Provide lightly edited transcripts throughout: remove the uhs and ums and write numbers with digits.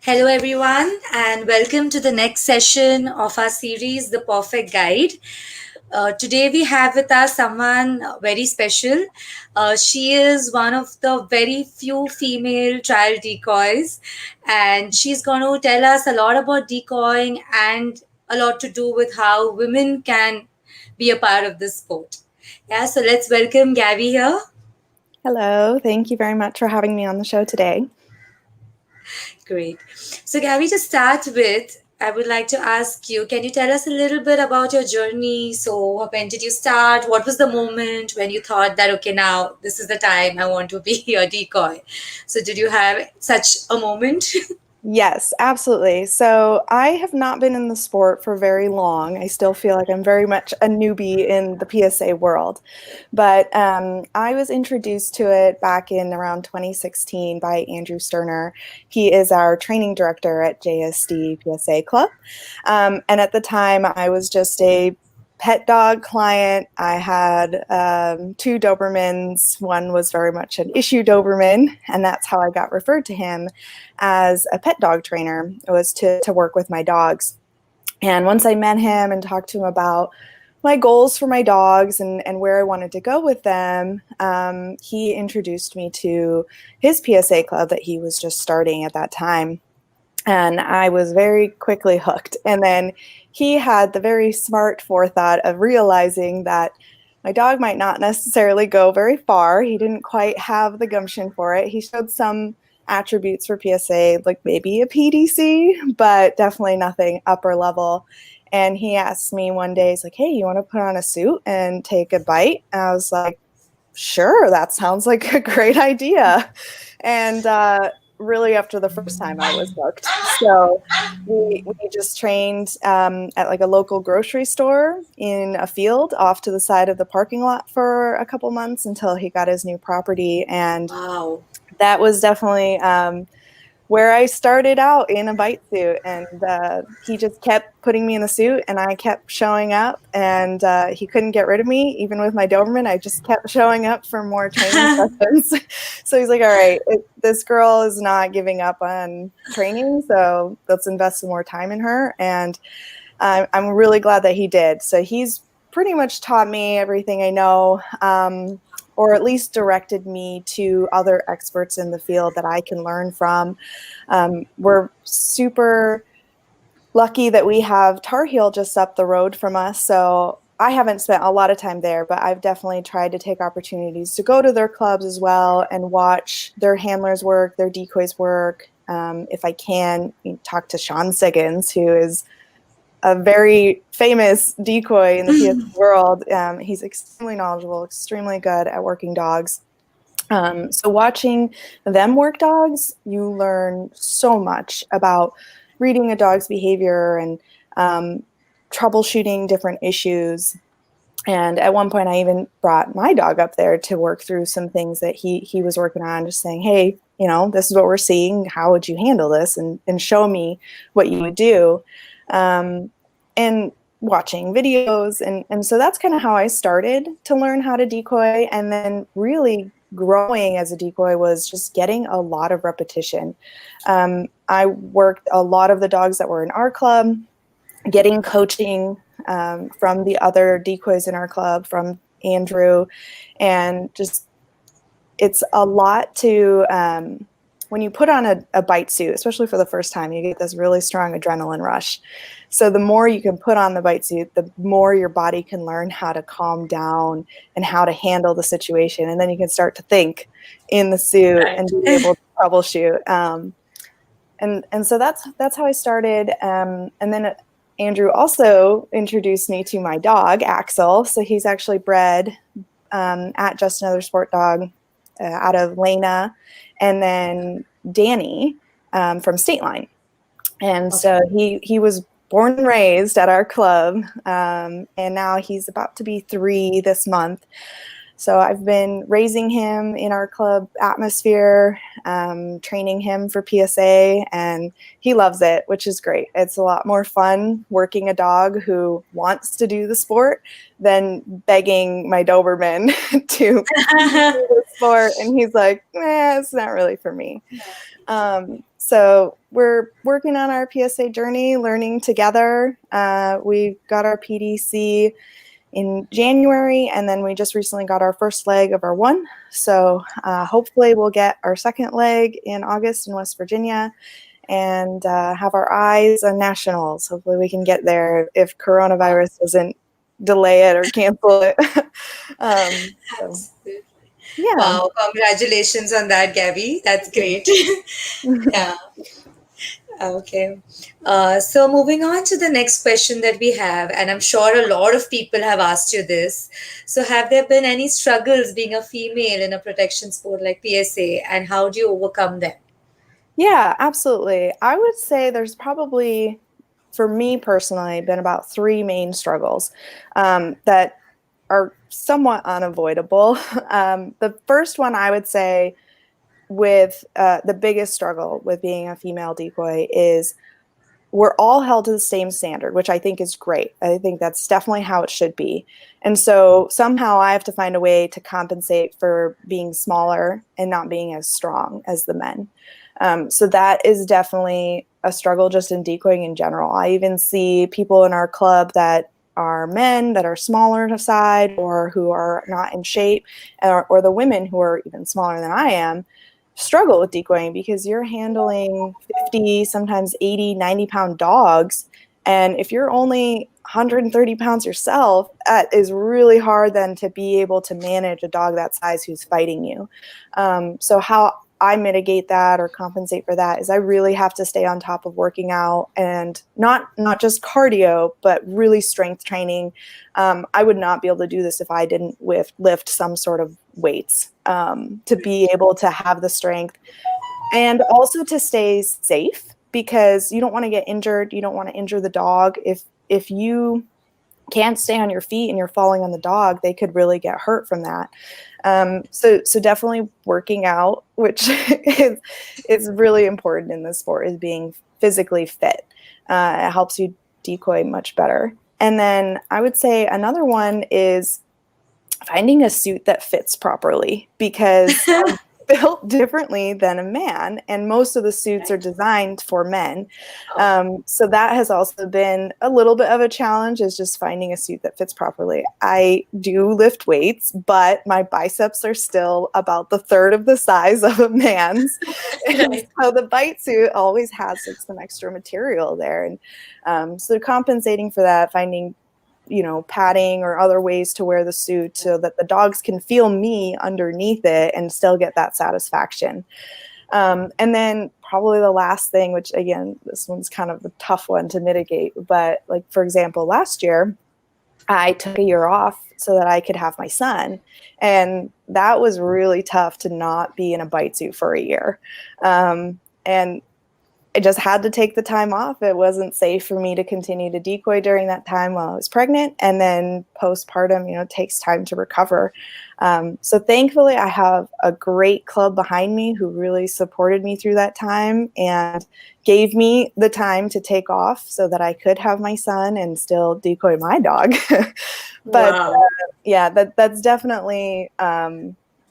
Hello, everyone, and welcome to the next session of our series, The Pawfect Guide. Today, we have with us someone very special. She is one of the very few female trial decoys, and she's going to tell us a lot about decoying and a lot to do with how women can be a part of this sport. Yeah, so let's welcome Gabby here. Hello, thank you very much for having me on the show today. Great. So, Gabby, to start with, I would like to ask you, can you tell us a little bit about your journey? So, when did you start? What was the moment when you thought that, okay, now this is the time I want to be a decoy? So, did you have such a moment? Yes, absolutely. So I have not been in the sport for very long. I still feel like I'm very much a newbie in the PSA world. But I was introduced to it back in around 2016 by Andrew Sterner. He is our training director at JASD PSA Club. And at the time, I was just a pet dog client. I had two Dobermans. One was very much an issue Doberman, and that's how I got referred to him as a pet dog trainer. It was to work with my dogs. And once I met him and talked to him about my goals for my dogs and where I wanted to go with them, he introduced me to his PSA club that he was just starting at that time. And I was very quickly hooked. And then he had the very smart forethought of realizing that my dog might not necessarily go very far. He didn't quite have the gumption for it. He showed some attributes for PSA, like maybe a PDC, but definitely nothing upper level. And he asked me one day, he's like, hey, you want to put on a suit and take a bite? And I was like, sure, that sounds like a great idea. And really after the first time I was hooked. So we just trained at like a local grocery store in a field off to the side of the parking lot for a couple months until he got his new property. And Wow. that was definitely where I started out in a bite suit. And he just kept putting me in the suit and I kept showing up, and he couldn't get rid of me. Even with my Doberman, I just kept showing up for more training sessions. So he's like, all right, this girl is not giving up on training, so let's invest some more time in her. And I'm really glad that he did. So he's pretty much taught me everything I know, or at least directed me to other experts in the field that I can learn from. We're super lucky that we have Tar Heel just up the road from us. So I haven't spent a lot of time there, but I've definitely tried to take opportunities to go to their clubs as well and watch their handlers work, their decoys work. If I can, talk to Sean Siggins, who is a very famous decoy in the PS world. He's extremely knowledgeable, extremely good at working dogs. So watching them work dogs, you learn so much about reading a dog's behavior and troubleshooting different issues. And at one point, I even brought my dog up there to work through some things that he was working on, just saying, hey, this is what we're seeing. How would you handle this? And show me what you would do. And watching videos. And so that's kind of how I started to learn how to decoy. And then really growing as a decoy was just getting a lot of repetition. I worked a lot of the dogs that were in our club, getting coaching from the other decoys in our club, from Andrew, and just it's a lot to when you put on a bite suit, especially for the first time, you get this really strong adrenaline rush. So the more you can put on the bite suit, the more your body can learn how to calm down and how to handle the situation. And then you can start to think in the suit and be able to troubleshoot. And so that's how I started. And then Andrew also introduced me to my dog, Axel. So he's actually bred at Just Another Sport Dog out of Lena, and then Danny from State Line. And so he was born and raised at our club, and now he's about to be 3 this month. So I've been raising him in our club atmosphere, training him for PSA, and he loves it, which is great. It's a lot more fun working a dog who wants to do the sport than begging my Doberman to do the sport. And he's like, it's not really for me. So we're working on our PSA journey, learning together. We got our PDC in January, and then we just recently got our first leg of our one. So hopefully we'll get our second leg in August in West Virginia and have our eyes on nationals. Hopefully we can get there if coronavirus doesn't delay it or cancel it. So, yeah. Wow, congratulations on that, Gabby. That's great. Yeah. Okay. So moving on to the next question that we have, and I'm sure a lot of people have asked you this. So have there been any struggles being a female in a protection sport like PSA, and how do you overcome them? Yeah, absolutely. I would say there's probably, for me personally, been about three main struggles that are somewhat unavoidable. The first one I would say with the biggest struggle with being a female decoy is we're all held to the same standard, which I think is great. I think that's definitely how it should be. And so somehow I have to find a way to compensate for being smaller and not being as strong as the men. So that is definitely a struggle just in decoying in general. I even see people in our club that are men that are smaller to side or who are not in shape, or the women who are even smaller than I am, struggle with decoying because you're handling 50, sometimes 80, 90-pound dogs. And if you're only 130 pounds yourself, that is really hard then to be able to manage a dog that size who's fighting you. So how I mitigate that or compensate for that is I really have to stay on top of working out, and not just cardio, but really strength training. I would not be able to do this if I didn't lift some sort of weights to be able to have the strength and also to stay safe, because you don't want to get injured. You don't want to injure the dog. If you can't stay on your feet and you're falling on the dog, they could really get hurt from that. So definitely working out, which is really important in this sport, is being physically fit. It helps you decoy much better. And then I would say another one is finding a suit that fits properly, because I'm built differently than a man, and most of the suits are designed for men. So that has also been a little bit of a challenge, is just finding a suit that fits properly. I do lift weights, but my biceps are still about the third of the size of a man's. And so the bite suit always has like some extra material there. And so compensating for that, finding padding or other ways to wear the suit so that the dogs can feel me underneath it and still get that satisfaction. And then probably the last thing, which again, this one's kind of a tough one to mitigate, but like, for example, last year, I took a year off so that I could have my son. And that was really tough to not be in a bite suit for a year. And I just had to take the time off. It wasn't safe for me to continue to decoy during that time while I was pregnant. And then postpartum, it takes time to recover. So thankfully, I have a great club behind me who really supported me through that time and gave me the time to take off so that I could have my son and still decoy my dog. But Wow. yeah, that's definitely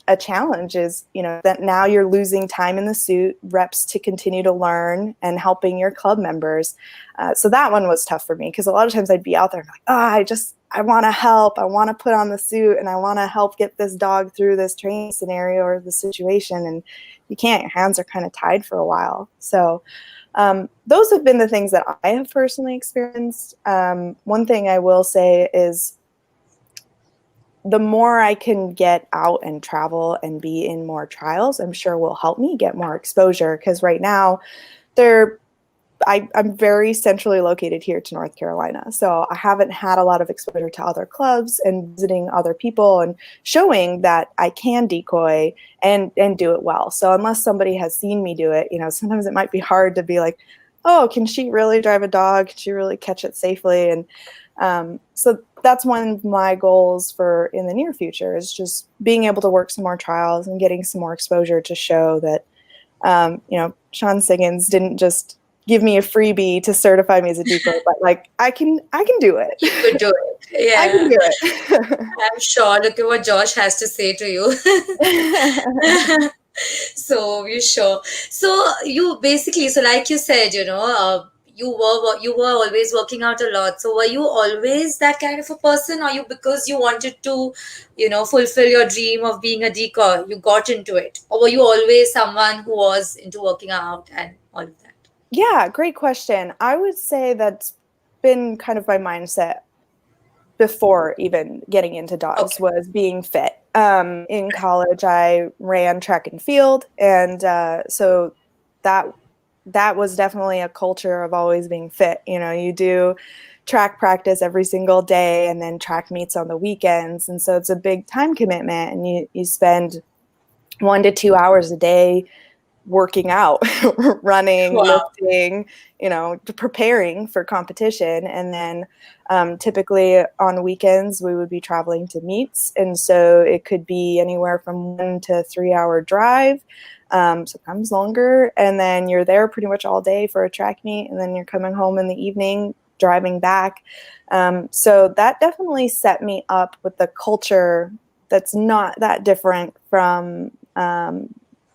a challenge, is that now you're losing time in the suit, reps to continue to learn, and helping your club members. So that one was tough for me, because a lot of times I'd be out there and like, I want to help, I want to put on the suit, and I want to help get this dog through this training scenario or the situation, and you can't. Your hands are kind of tied for a while. So those have been the things that I have personally experienced. One thing I will say is, the more I can get out and travel and be in more trials, I'm sure will help me get more exposure. Because right now, I'm very centrally located here to North Carolina. So I haven't had a lot of exposure to other clubs and visiting other people and showing that I can decoy and do it well. So unless somebody has seen me do it, sometimes it might be hard to be like, oh, can she really drive a dog? Can she really catch it safely? And so that's one of my goals for in the near future, is just being able to work some more trials and getting some more exposure to show that, Sean Siggins didn't just give me a freebie to certify me as a decoy, but like I can do it. You could do it. I can Yeah, do it. I'm sure. Look at what Josh has to say to you. So you sure? So you basically, so like you said, you were always working out a lot. So were you always that kind of a person, or you because you wanted to, fulfill your dream of being a decoy, you got into it, or were you always someone who was into working out and all of that? Yeah, great question. I would say that's been kind of my mindset before even getting into dogs, Okay. was being fit. In college, I ran track and field, and so that that was definitely a culture of always being fit. You do track practice every single day, and then track meets on the weekends, and so it's a big time commitment, and you spend 1 to 2 hours a day working out, running, Wow. lifting, preparing for competition. And then typically on weekends, we would be traveling to meets. And so it could be anywhere from 1 to 3 hour drive, sometimes longer. And then you're there pretty much all day for a track meet. And then you're coming home in the evening, driving back. So that definitely set me up with the culture that's not that different from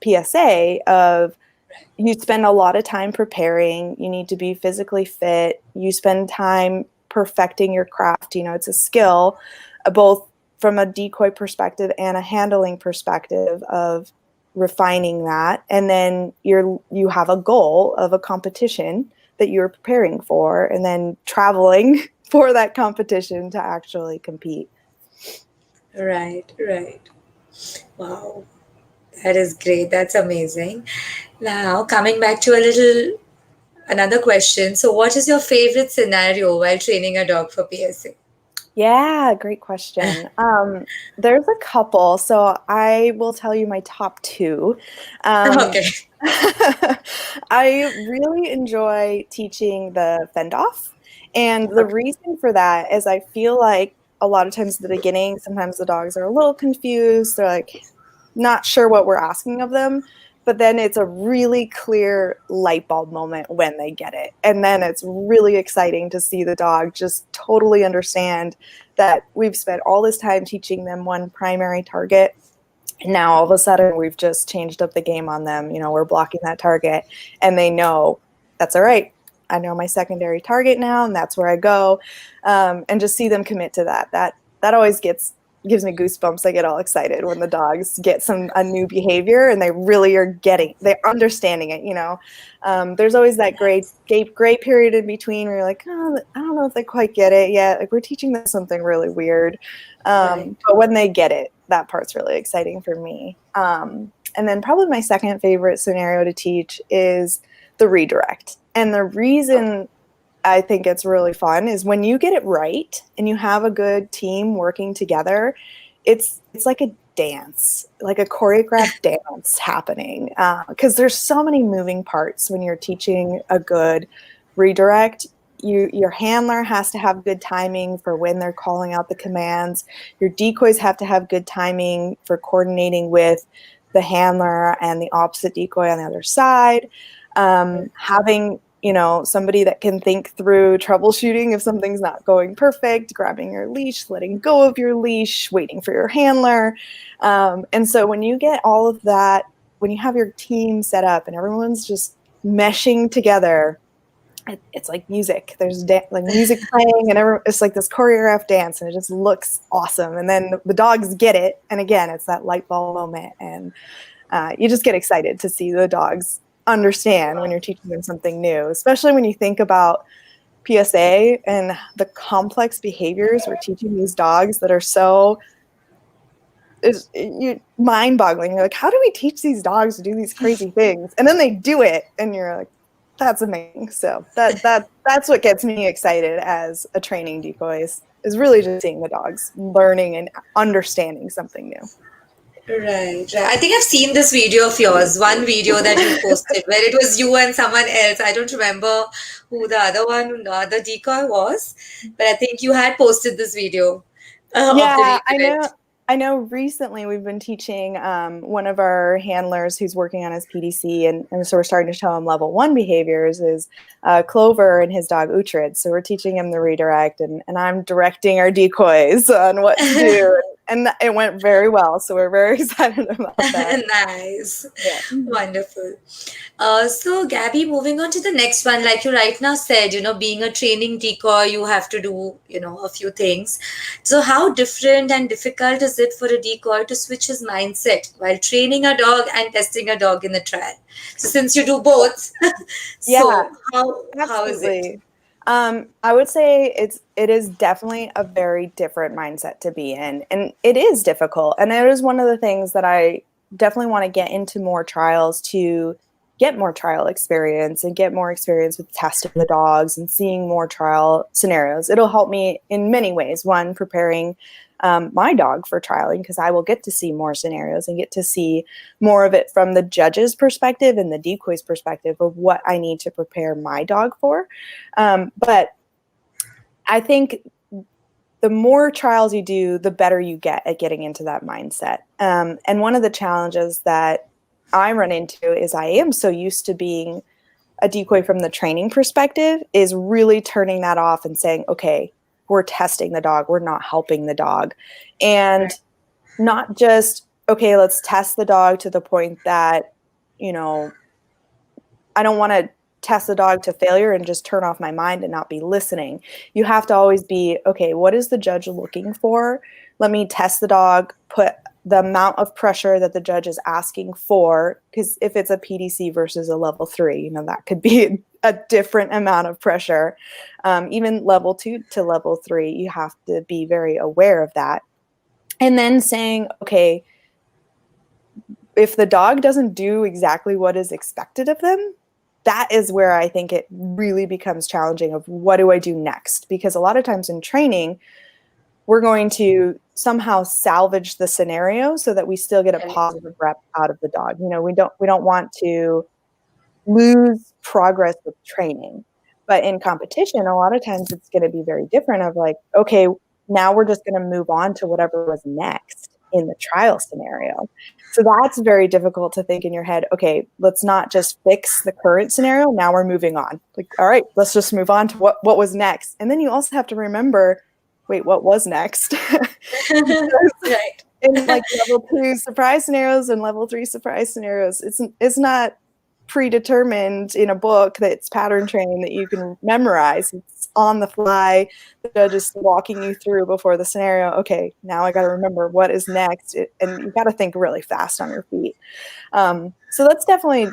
PSA, of you spend a lot of time preparing, you need to be physically fit, you spend time perfecting your craft. It's a skill, both from a decoy perspective and a handling perspective, of refining that. And then you have a goal of a competition that you're preparing for, and then traveling for that competition to actually compete. Right, right. Wow. That is great. That's amazing. Now, coming back to another question. So, what is your favorite scenario while training a dog for PSA? Yeah, great question. There's a couple, so I will tell you my top two. Um, Okay. I really enjoy teaching the fend off, and the Okay. reason for that is I feel like a lot of times at the beginning, sometimes the dogs are a little confused. They're like not sure what we're asking of them, but then it's a really clear light bulb moment when they get it. And then it's really exciting to see the dog just totally understand that we've spent all this time teaching them one primary target. And now all of a sudden we've just changed up the game on them. We're blocking that target, and they know that's all right. I know my secondary target now, and that's where I go. And just see them commit to that. That always gives me goosebumps. I get all excited when the dogs get a new behavior, and they really they're understanding it. There's always that gray period in between where you're like, oh, I don't know if they quite get it yet. Like, we're teaching them something really weird. Right. But when they get it, that part's really exciting for me. And then probably my second favorite scenario to teach is the redirect. And the reason I think it's really fun is when you get it right and you have a good team working together, it's like a dance, like a choreographed dance happening, because there's so many moving parts when you're teaching a good redirect. Your handler has to have good timing for when they're calling out the commands. Your decoys have to have good timing for coordinating with the handler and the opposite decoy on the other side. Having somebody that can think through troubleshooting if something's not going perfect, grabbing your leash, letting go of your leash, waiting for your handler. And so when you get all of that, when you have your team set up and everyone's just meshing together, it's like music. There's like music playing, and it's like this choreographed dance, and it just looks awesome. And then the dogs get it, and again, it's that light bulb moment, and you just get excited to see the dogs understand when you're teaching them something new, especially when you think about PSA and the complex behaviors we're teaching these dogs that are so mind-boggling. You're like, how do we teach these dogs to do these crazy things? And then they do it, and you're like, that's amazing. So that's what gets me excited as a training decoys, is really just seeing the dogs learning and understanding something new. Right, right. I think I've seen this video of yours, one video that you posted where it was you and someone else. I don't remember who the other decoy was, but I think you had posted this video of the Yeah, I know. rebate. I know recently we've been teaching one of our handlers who's working on his PDC, and so we're starting to show him level one behaviors is Clover and his dog Uhtred. So we're teaching him the redirect, and I'm directing our decoys on what to do. And it went very well. So we're very excited about that. Nice. Yeah. Wonderful. So, Gabby, moving on to the next one, like you right now said, being a training decoy, you have to do, a few things. So, how different and difficult is it for a decoy to switch his mindset while training a dog and testing a dog in the trial? So, since you do both, Yeah, so how is it? absolutely. I would say it is definitely a very different mindset to be in, and it is difficult. And it is one of the things that I definitely want to get into more trials to get more trial experience and get more experience with testing the dogs and seeing more trial scenarios. It'll help me in many ways. One, preparing my dog for trialing because I will get to see more scenarios and get to see more of it from the judge's perspective and the decoy's perspective of what I need to prepare my dog for. But I think the more trials you do, the better you get at getting into that mindset. And one of the challenges that I run into is I am so used to being a decoy from the training perspective is really turning that off and saying, okay, we're testing the dog, we're not helping the dog. And not just, okay, let's test the dog to the point that, I don't want to test the dog to failure and just turn off my mind and not be listening. You have to always be, okay, what is the judge looking for? Let me test the dog, put the amount of pressure that the judge is asking for, because if it's a PDC versus a level 3, that could be a different amount of pressure. Even level 2 to level 3, you have to be very aware of that. And then saying, okay, if the dog doesn't do exactly what is expected of them, that is where I think it really becomes challenging of what do I do next? Because a lot of times in training, we're going to somehow salvage the scenario so that we still get a positive rep out of the dog. We don't want to lose progress with training. But in competition, a lot of times it's going to be very different of like, okay, now we're just going to move on to whatever was next in the trial scenario. So that's very difficult to think in your head, okay, let's not just fix the current scenario. Now we're moving on. Like, all right, let's just move on to what was next. And then you also have to remember, wait, what was next? Right. In like level 2 surprise scenarios and level 3 surprise scenarios, it's not predetermined in a book that's pattern trained that you can memorize. It's on the fly. The judge is walking you through before the scenario. Okay, now I got to remember what is next, and you got to think really fast on your feet. So that's definitely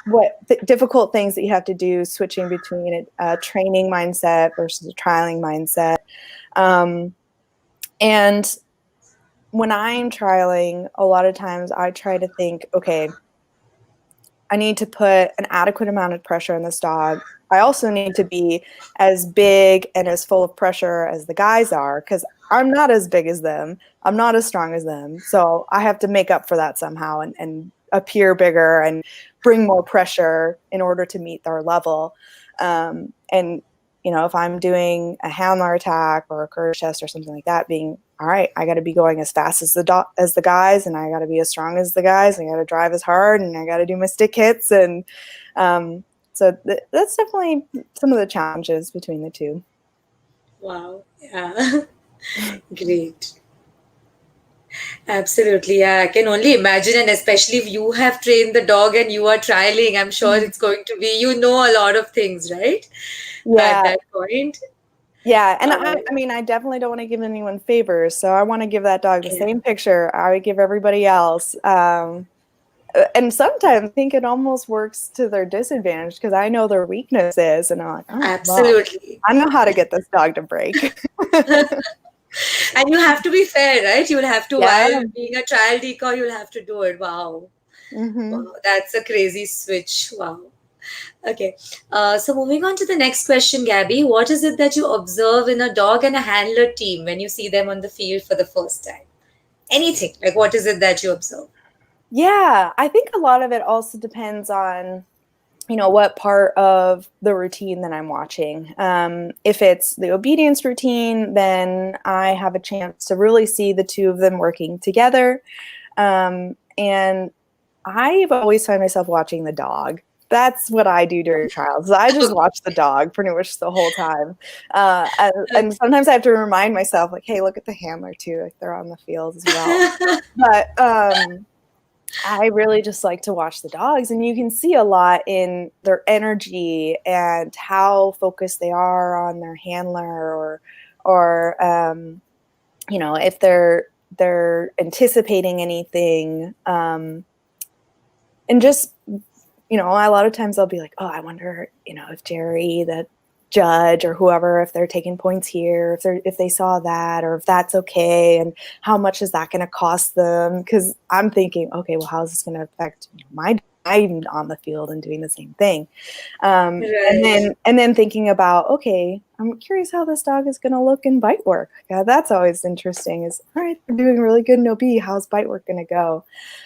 what difficult things that you have to do, switching between a training mindset versus a trialing mindset. And when I'm trialing, a lot of times I try to think, okay, I need to put an adequate amount of pressure on this dog. I also need to be as big and as full of pressure as the guys are because I'm not as big as them. I'm not as strong as them. So I have to make up for that somehow and appear bigger and bring more pressure in order to meet their level. And if I'm doing a handler attack or a curve chest or something like that, being all right, I got to be going as fast as the guys, and I got to be as strong as the guys. And I got to drive as hard, and I got to do my stick hits, and so that's definitely some of the challenges between the two. Wow. Yeah. Great. Absolutely. Yeah, I can only imagine. And especially if you have trained the dog and you are trialing, I'm sure it's going to be, a lot of things, right? At Yeah, that point. yeah, and Uh, I mean, I definitely don't want to give anyone favors, so I want to give that dog the yeah, same picture I would give everybody else. And sometimes I think it almost works to their disadvantage because I know their weaknesses, and I'm like, oh, well, absolutely. I know how to get this dog to break. And you have to be fair, right? You'll have to, Yeah. while being a trial decoy, you'll have to do it. Wow. Mm-hmm. Wow. That's a crazy switch. Wow. Okay. So moving on to the next question, Gabby. What is it that you observe in a dog and a handler team when you see them on the field for the first time? Anything. Like, what is it that you observe? Yeah, I think a lot of it also depends on, what part of the routine that I'm watching. If it's the obedience routine, then I have a chance to really see the two of them working together. And I've always found myself watching the dog. That's what I do during trials. I just watch the dog pretty much the whole time. And sometimes I have to remind myself, like, hey, look at the handler too. Like, they're on the field as well. But I really just like to watch the dogs, and you can see a lot in their energy and how focused they are on their handler, or if they're anticipating anything, and just a lot of times I'll be like, oh, I wonder, if Jerry, the judge, or whoever, if they're taking points here, if they saw that, or if that's okay, and how much is that going to cost them? Because I'm thinking, okay, well, how is this going to affect my I'm on the field and doing the same thing. And Right. then thinking about, okay, I'm curious how this dog is going to look in bite work. Yeah, that's always interesting. Is all right, they're doing really good in OB. How's bite work going to go?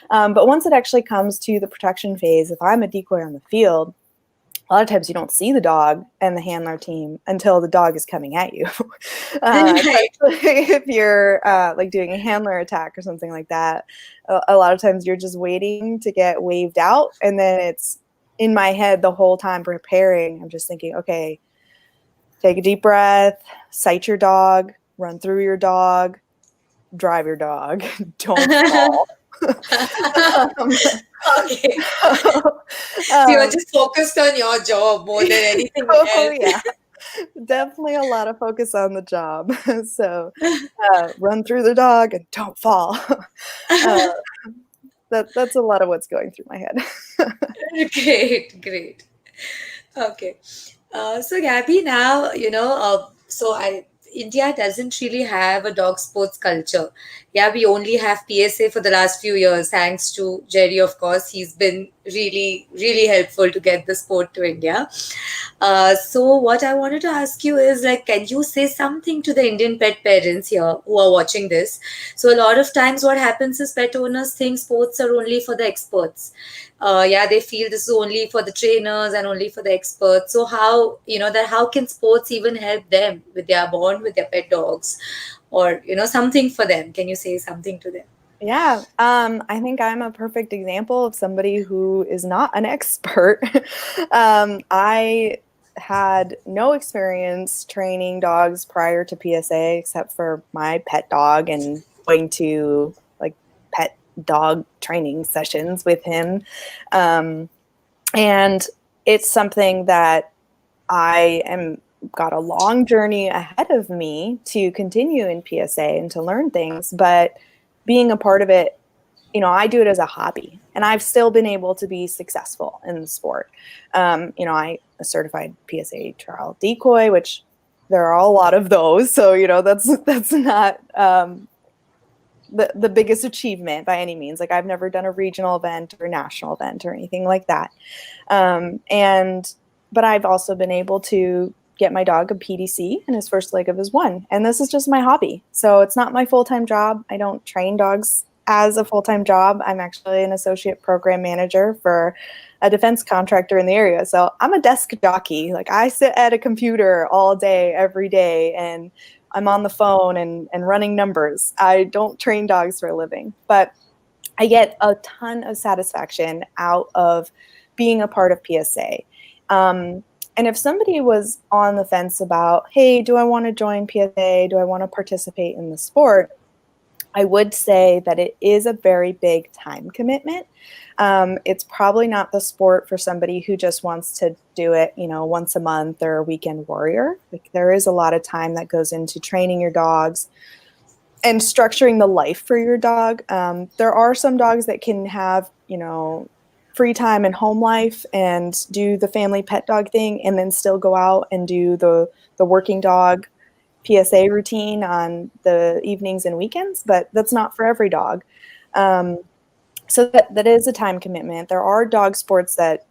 But once it actually comes to the protection phase, if I'm a decoy on the field, a lot of times you don't see the dog and the handler team until the dog is coming at you. Right. Especially if you're like doing a handler attack or something like that. A lot of times you're just waiting to get waved out, and then it's in my head the whole time preparing. I'm just thinking, okay, take a deep breath, sight your dog, run through your dog, drive your dog, don't fall. um, Okay. So you're um, just focused on your job more than anything oh else. yeah, definitely a lot of focus on the job. So run through the dog and don't fall. uh, that's a lot of what's going through my head. Great, great. Okay. So Gabby, now India doesn't really have a dog sports culture. Yeah, we only have PSA for the last few years, thanks to Jerry, of course. He's been really, really helpful to get the sport to India. So what I wanted to ask you is, like, can you say something to the Indian pet parents here who are watching this? So a lot of times what happens is pet owners think sports are only for the experts. Yeah, they feel this is only for the trainers and only for the experts. So how can sports even help them with their bond with their pet dogs, or something for them? Can you say something to them? Yeah, I think I'm a perfect example of somebody who is not an expert. I had no experience training dogs prior to PSA except for my pet dog and going to like pet dog training sessions with him. Um, and it's something that I am got a long journey ahead of me to continue in PSA and to learn things, but being a part of it, I do it as a hobby, and I've still been able to be successful in the sport. I a certified PSA trial decoy, which there are a lot of those, so that's not the biggest achievement by any means. Like, I've never done a regional event or national event or anything like that. And but I've also been able to get my dog a PDC in his first leg of his one. And this is just my hobby. So it's not my full-time job. I don't train dogs as a full-time job. I'm actually an associate program manager for a defense contractor in the area. So I'm a desk jockey. Like, I sit at a computer all day, every day, and I'm on the phone and running numbers. I don't train dogs for a living, but I get a ton of satisfaction out of being a part of PSA. And if somebody was on the fence about, hey, do I want to join PSA? Do I want to participate in the sport? I would say that it is a very big time commitment. It's probably not the sport for somebody who just wants to do it, once a month or a weekend warrior. Like, there is a lot of time that goes into training your dogs and structuring the life for your dog. There are some dogs that can have, free time and home life and do the family pet dog thing, and then still go out and do the working dog PSA routine on the evenings and weekends. But that's not for every dog. Um, so that is a time commitment. There are dog sports that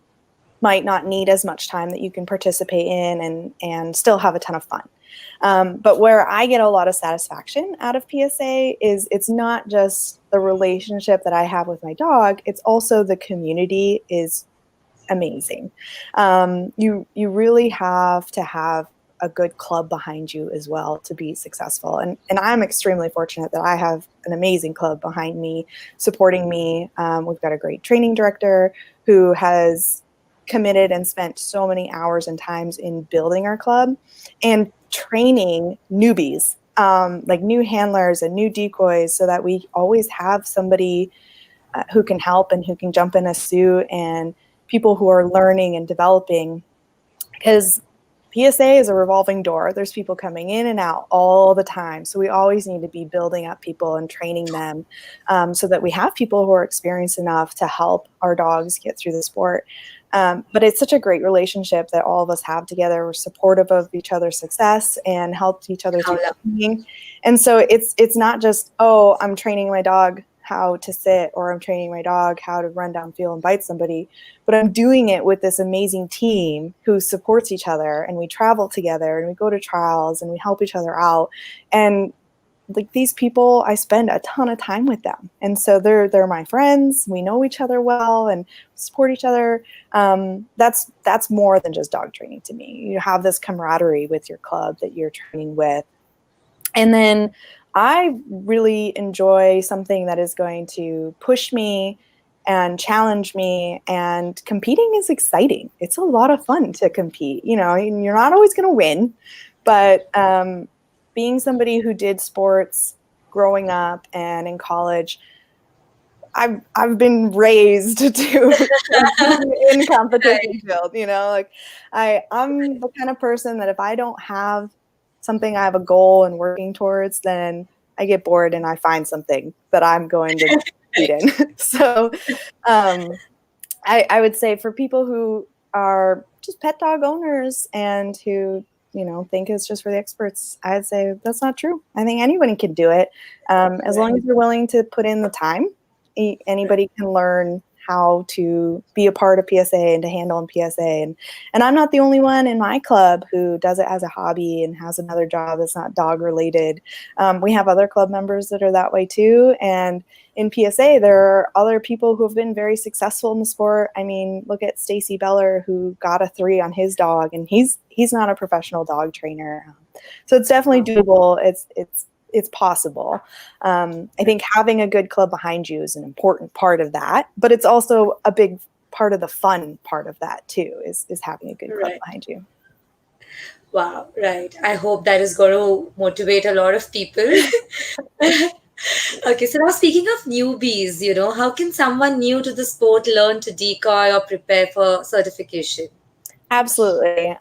might not need as much time that you can participate in and still have a ton of fun. But where I get a lot of satisfaction out of PSA is it's not just the relationship that I have with my dog, it's also the community is amazing. You really have to have a good club behind you as well to be successful. And I'm extremely fortunate that I have an amazing club behind me, supporting me. We've got a great training director who has committed and spent so many hours and times in building our club and training newbies, like new handlers and new decoys, so that we always have somebody who can help and who can jump in a suit, and people who are learning and developing, because PSA is a revolving door. There's people coming in and out all the time. So we always need to be building up people and training them, so that we have people who are experienced enough to help our dogs get through the sport. But it's such a great relationship that all of us have together. We're supportive of each other's success and help each other How through lovely. training. And so it's not just, oh, I'm training my dog how to sit, or I'm training my dog how to run downfield and bite somebody, but I'm doing it with this amazing team who supports each other, and we travel together and we go to trials and we help each other out. And like these people, I spend a ton of time with them, and so they're my friends. We know each other well and support each other. That's more than just dog training to me. You have this camaraderie with your club that you're training with. And then I really enjoy something that is going to push me and challenge me, and competing is exciting. It's a lot of fun to compete. You know, you're not always going to win, but being somebody who did sports growing up and in college, I've been raised to be in competition field. You know, like I'm the kind of person that if I don't have something I have a goal and working towards, then I get bored and I find something that I'm going to compete in. So I would say for people who are just pet dog owners and who, you know, think it's just for the experts, I'd say that's not true. I think anybody can do it, as long as you're willing to put in the time. Anybody can learn how to be a part of PSA and to handle in PSA. And I'm not the only one in my club who does it as a hobby and has another job that's not dog related. We have other club members that are that way too. And in PSA, there are other people who have been very successful in the sport. I mean, look at Stacy Beller, who got a 3 on his dog, and he's not a professional dog trainer. So it's definitely doable. It's possible. I think having a good club behind you is an important part of that, but it's also a big part of the fun part of that too, is having a good club Right. behind you. Wow, right. I hope that is going to motivate a lot of people. Okay, so now speaking of newbies, how can someone new to the sport learn to decoy or prepare for certification? Absolutely.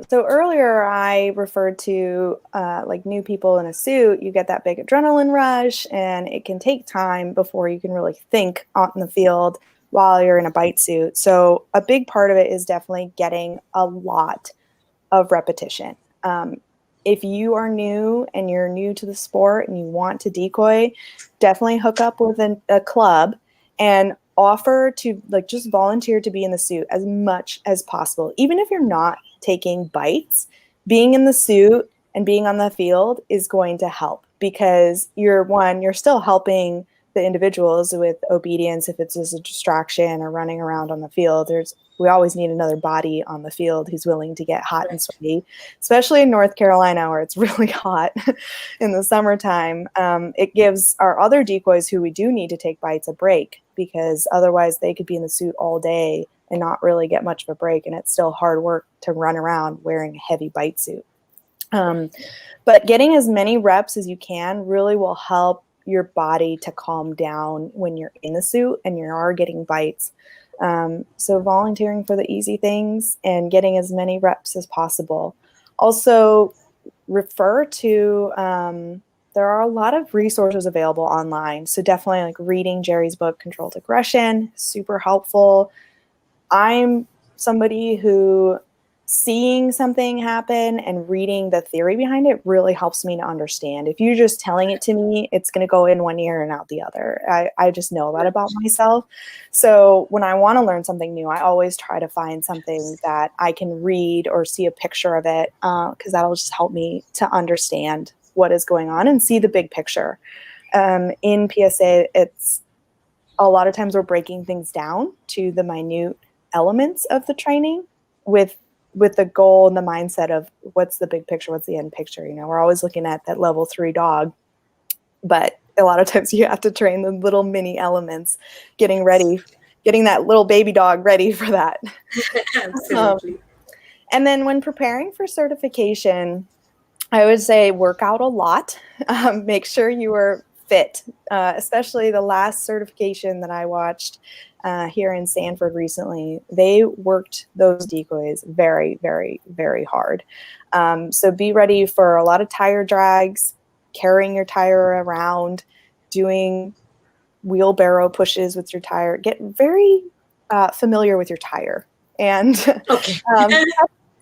So earlier I referred to like new people in a suit. You get that big adrenaline rush, and it can take time before you can really think on the field while you're in a bite suit. So a big part of it is definitely getting a lot of repetition. If you are new and you're new to the sport and you want to decoy, definitely hook up with a club and offer to like just volunteer to be in the suit as much as possible. Even if you're not taking bites, being in the suit and being on the field is going to help, because you're still helping the individuals with obedience if it's just a distraction or running around on the field. We always need another body on the field who's willing to get hot and sweaty, especially in North Carolina where it's really hot in the summertime. It gives our other decoys who we do need to take bites a break, because otherwise they could be in the suit all day and not really get much of a break. And it's still hard work to run around wearing a heavy bite suit. But getting as many reps as you can really will help your body to calm down when you're in the suit and you are getting bites. So volunteering for the easy things and getting as many reps as possible. Also, refer to, there are a lot of resources available online. So definitely like reading Jerry's book, Controlled Aggression, super helpful. I'm somebody who seeing something happen and reading the theory behind it really helps me to understand. If you're just telling it to me, it's going to go in one ear and out the other. I just know that about myself. So when I want to learn something new, I always try to find something that I can read or see a picture of it, because that'll just help me to understand what is going on and see the big picture. In PSA, it's a lot of times we're breaking things down to the minute elements of the training with the goal and the mindset of what's the big picture, what's the end picture. We're always looking at that level 3 dog, but a lot of times you have to train the little mini elements, getting that little baby dog ready for that. Absolutely. And then when preparing for certification, I would say work out a lot. Make sure you are fit, especially the last certification that I watched here in Sanford recently. They worked those decoys very, very, very hard. So be ready for a lot of tire drags, carrying your tire around, doing wheelbarrow pushes with your tire. Get very familiar with your tire, and Okay.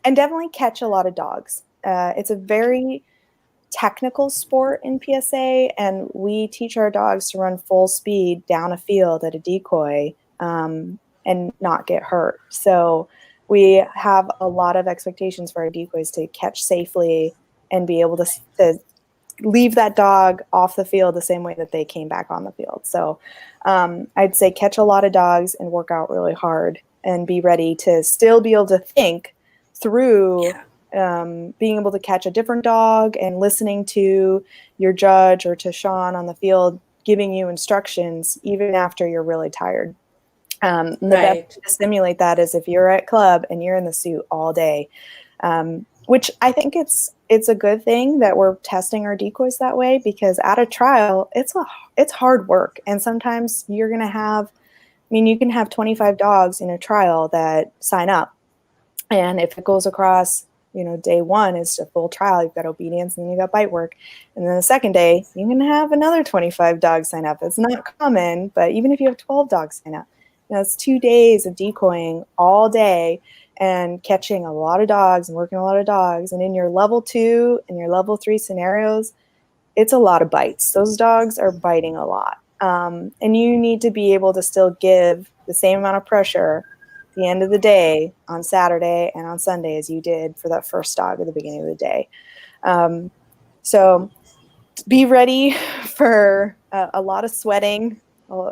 and definitely catch a lot of dogs. It's a very technical sport in PSA, and we teach our dogs to run full speed down a field at a decoy and not get hurt. So we have a lot of expectations for our decoys to catch safely and be able to leave that dog off the field the same way that they came back on the field. So I'd say catch a lot of dogs and work out really hard and be ready to still be able to think through being able to catch a different dog and listening to your judge or to Sean on the field giving you instructions even after you're really tired. And the best way to simulate that is if you're at club and you're in the suit all day, which I think it's a good thing that we're testing our decoys that way, because at a trial, it's hard work. And sometimes you're going to have, you can have 25 dogs in a trial that sign up. And if it goes across, day one is a full trial, you've got obedience and then you've got bite work. And then the second day, you can have another 25 dogs sign up. It's not common, but even if you have 12 dogs sign up, it's 2 days of decoying all day and catching a lot of dogs and working a lot of dogs. And in your level 2 and your level 3 scenarios, it's a lot of bites. Those dogs are biting a lot. And you need to be able to still give the same amount of pressure at the end of the day on Saturday and on Sunday as you did for that first dog at the beginning of the day. So be ready for a lot of sweating,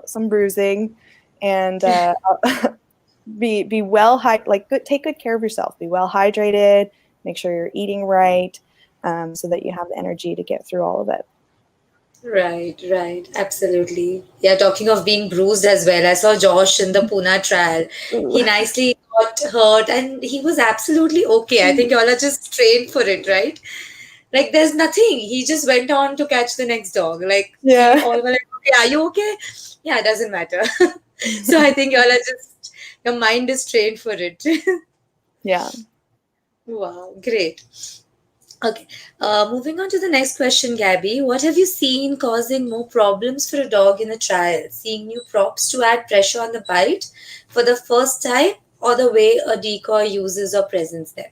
some bruising, and be well take good care of yourself. Be well hydrated. Make sure you're eating right, so that you have the energy to get through all of it. Right, absolutely. Yeah, talking of being bruised as well, I saw Josh in the Pune trial. He nicely got hurt and he was absolutely okay. I think y'all are just trained for it, right? Like, there's nothing. He just went on to catch the next dog. Like, Yeah. we all were like, okay, are you okay? Yeah, it doesn't matter. So I think y'all are just, your mind is trained for it. Yeah. Wow, great. Okay, moving on to the next question, Gabby. What have you seen causing more problems for a dog in a trial? Seeing new props to add pressure on the bite for the first time, or the way a decoy uses or presents them?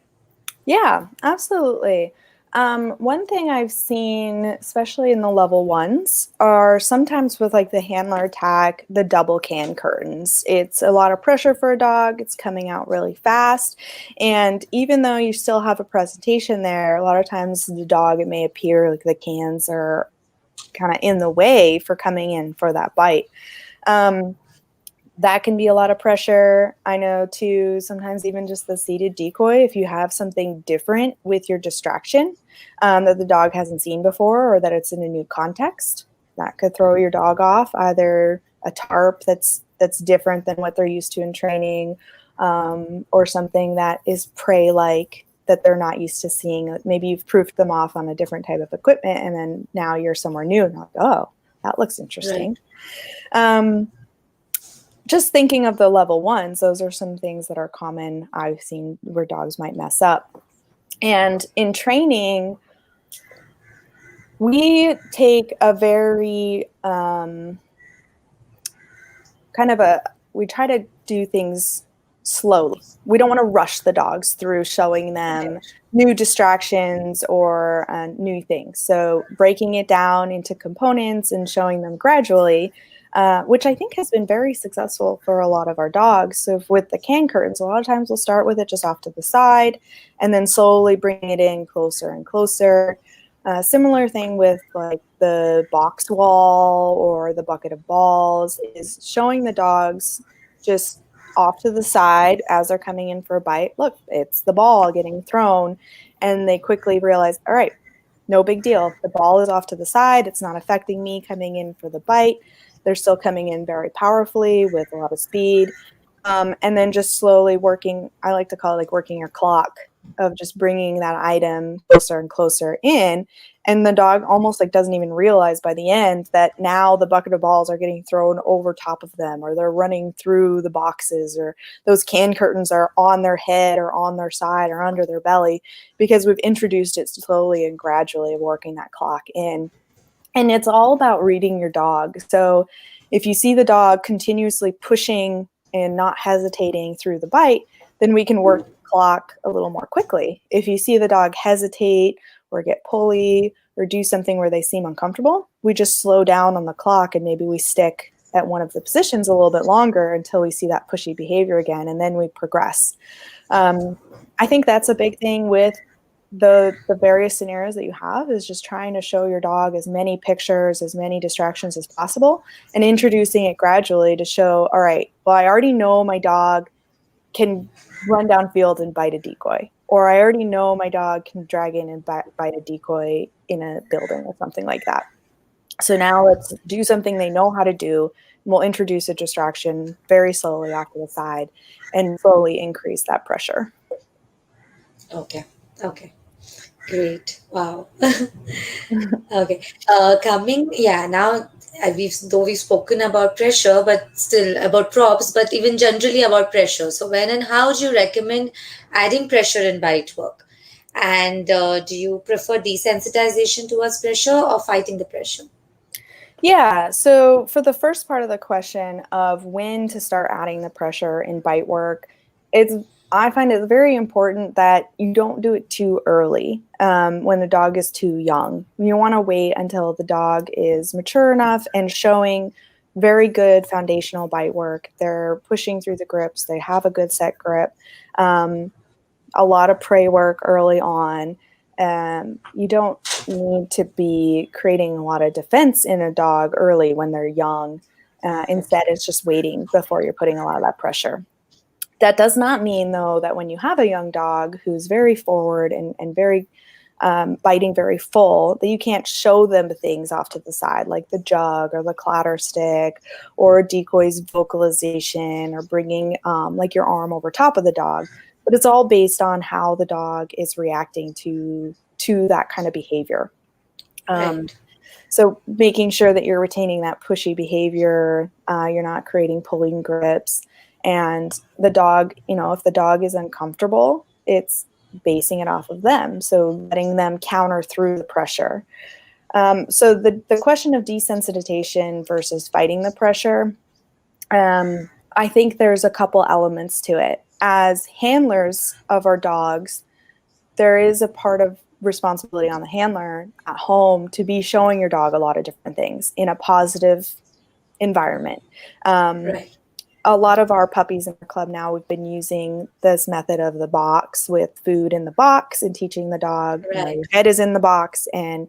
Yeah, absolutely. One thing I've seen, especially in the level 1s, are sometimes with like the handler attack, the double can curtains. It's a lot of pressure for a dog. It's coming out really fast. And even though you still have a presentation there, a lot of times the dog, it may appear like the cans are kind of in the way for coming in for that bite. That can be a lot of pressure. I know too, sometimes even just the seated decoy, if you have something different with your distraction that the dog hasn't seen before, or that it's in a new context, that could throw your dog off. Either a tarp that's different than what they're used to in training, or something that is prey-like that they're not used to seeing. Maybe you've proofed them off on a different type of equipment, and then now you're somewhere new and like, oh, that looks interesting. Right. Just thinking of the level 1s, those are some things that are common I've seen where dogs might mess up. And in training, we take a very we try to do things slowly. We don't want to rush the dogs through showing them new distractions or new things. So breaking it down into components and showing them gradually, which I think has been very successful for a lot of our dogs. So with the can curtains, a lot of times we'll start with it just off to the side and then slowly bring it in closer and closer. Similar thing with like the box wall or the bucket of balls is showing the dogs just off to the side as they're coming in for a bite. Look, it's the ball getting thrown. And they quickly realize, all right, no big deal. The ball is off to the side. It's not affecting me coming in for the bite. They're still coming in very powerfully with a lot of speed. And then just slowly working, I like to call it like working your clock of just bringing that item closer and closer in. And the dog almost like doesn't even realize by the end that now the bucket of balls are getting thrown over top of them, or they're running through the boxes, or those can curtains are on their head or on their side or under their belly, because we've introduced it slowly and gradually, working that clock in. And it's all about reading your dog. So if you see the dog continuously pushing and not hesitating through the bite, then we can work the clock a little more quickly. If you see the dog hesitate or get pulley or do something where they seem uncomfortable, we just slow down on the clock and maybe we stick at one of the positions a little bit longer until we see that pushy behavior again, and then we progress. I think that's a big thing with the various scenarios that you have, is just trying to show your dog as many pictures, as many distractions as possible, and introducing it gradually to show, all right, well, I already know my dog can run downfield and bite a decoy, or I already know my dog can drag in and bite a decoy in a building or something like that. So now let's do something they know how to do. We'll introduce a distraction very slowly off to the side and slowly increase that pressure. Okay. Okay. Great. Wow. Okay. Now we've spoken about pressure, but still about props, but even generally about pressure. So when and how do you recommend adding pressure in bite work? And do you prefer desensitization towards pressure or fighting the pressure? Yeah, so for the first part of the question of when to start adding the pressure in bite work, it's I find it very important that you don't do it too early when the dog is too young. You want to wait until the dog is mature enough and showing very good foundational bite work. They're pushing through the grips. They have a good set grip. Um, a lot of prey work early on. You don't need to be creating a lot of defense in a dog early when they're young. Instead, it's just waiting before you're putting a lot of that pressure. That does not mean, though, that when you have a young dog who's very forward and very biting very full, that you can't show them things off to the side, like the jug or the clatter stick or decoys vocalization or bringing like your arm over top of the dog. But it's all based on how the dog is reacting to that kind of behavior. Right. So making sure that you're retaining that pushy behavior, you're not creating pulling grips, and the dog, if the dog is uncomfortable, it's basing it off of them. So letting them counter through the pressure. So the question of desensitization versus fighting the pressure, I think there's a couple elements to it. As handlers of our dogs, there is a part of responsibility on the handler at home to be showing your dog a lot of different things in a positive environment. Right. A lot of our puppies in the club now, we've been using this method of the box with food in the box and teaching the dog, Right. your head is in the box and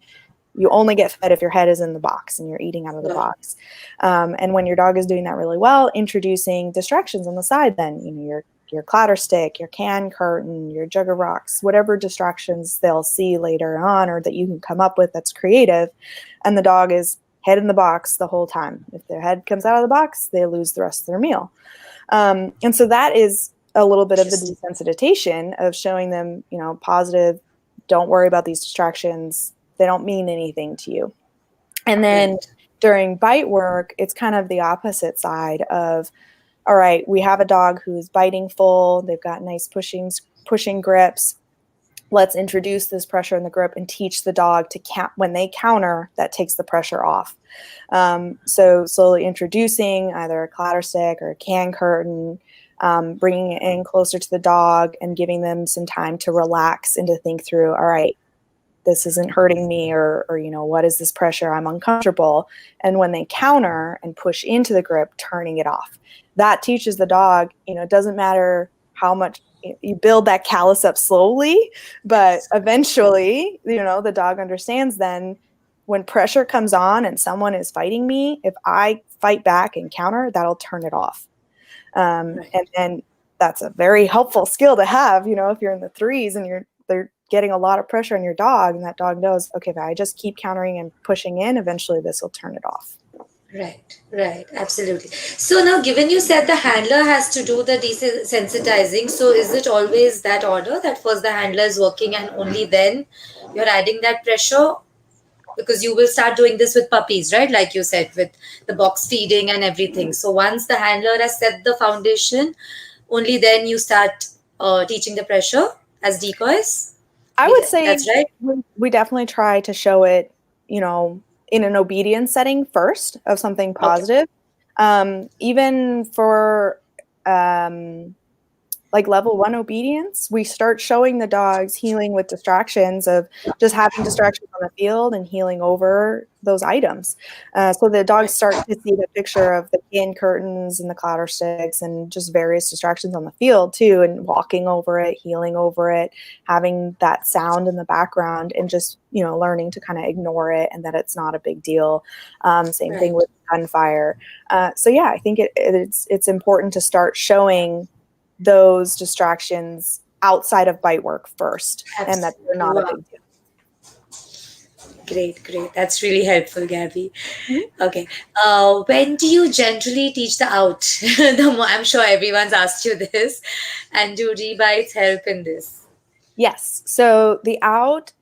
you only get fed if your head is in the box and you're eating out of the box. And when your dog is doing that really well, introducing distractions on the side, then your clatter stick, your can curtain, your jug of rocks, whatever distractions they'll see later on or that you can come up with that's creative, and the dog is head in the box the whole time. If their head comes out of the box, they lose the rest of their meal. And so that is a little bit of the desensitization of showing them, positive, don't worry about these distractions. They don't mean anything to you. And then during bite work, it's kind of the opposite side of, all right, we have a dog who's biting full. They've got nice pushing grips. Let's introduce this pressure in the grip and teach the dog to count. When they counter, that takes the pressure off. So slowly introducing either a clatter stick or a can curtain, bringing it in closer to the dog and giving them some time to relax and to think through, all right, this isn't hurting me, or what is this pressure? I'm uncomfortable. And when they counter and push into the grip, turning it off. That teaches the dog, it doesn't matter how much you build that callus up slowly, but eventually, the dog understands then when pressure comes on and someone is fighting me, if I fight back and counter, that'll turn it off. And that's a very helpful skill to have, if you're in the threes and they're getting a lot of pressure on your dog, and that dog knows, okay, if I just keep countering and pushing in, eventually this will turn it off. Right, absolutely. So now, given you said the handler has to do the desensitizing, so is it always that order that first the handler is working and only then you're adding that pressure? Because you will start doing this with puppies, right? Like you said, with the box feeding and everything. So once the handler has set the foundation, only then you start teaching the pressure as decoys. I would say that's right. We definitely try to show it, in an obedience setting first of something positive. Okay. Even for like level 1 obedience, we start showing the dogs healing with distractions of just having distractions on the field and healing over those items. So the dogs start to see the picture of the cane curtains and the clatter sticks and just various distractions on the field too, and walking over it, healing over it, having that sound in the background, and just, learning to kind of ignore it and that it's not a big deal. Same thing with gunfire. So yeah, I think it's important to start showing those distractions outside of bite work first. Absolutely. And that they're not a big deal. Great. That's really helpful, Gabby. Mm-hmm. Okay. When do you generally teach the out? I'm sure everyone's asked you this. And do rebites help in this? Yes. So the out